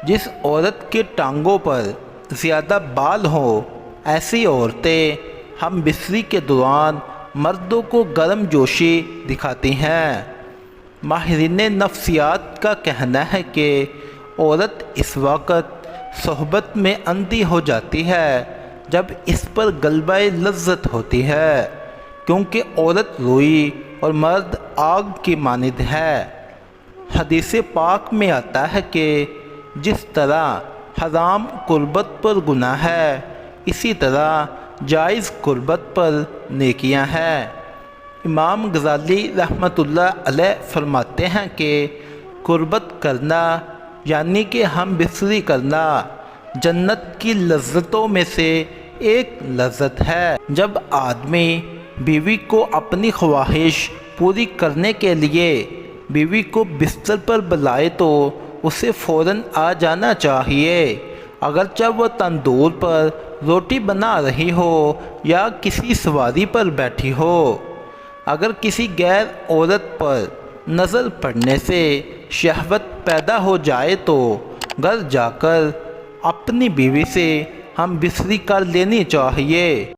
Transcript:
جس عورت کے ٹانگوں پر زیادہ بال ہوں ایسی عورتیں ہم بستری کے دوران مردوں کو گرم جوشی دکھاتی ہیں۔ ماہرین نفسیات کا کہنا ہے کہ عورت اس وقت صحبت میں اندھی ہو جاتی ہے جب اس پر غلبہ لذت ہوتی ہے، کیونکہ عورت روئی اور مرد آگ کی مانند ہے۔ حدیث پاک میں آتا ہے کہ جس طرح حرام قربت پر گناہ ہے، اسی طرح جائز قربت پر نیکیاں ہیں۔ امام غزالی رحمۃ اللہ علیہ فرماتے ہیں کہ قربت کرنا یعنی کہ ہم بستری کرنا جنت کی لذتوں میں سے ایک لذت ہے۔ جب آدمی بیوی کو اپنی خواہش پوری کرنے کے لیے بیوی کو بستر پر بلائے تو اسے فوراً آ جانا چاہیے، اگرچہ وہ تندور پر روٹی بنا رہی ہو یا کسی سواری پر بیٹھی ہو۔ اگر کسی غیر عورت پر نظر پڑنے سے شہوت پیدا ہو جائے تو گھر جا کر اپنی بیوی سے ہم بستری کر لینی چاہیے۔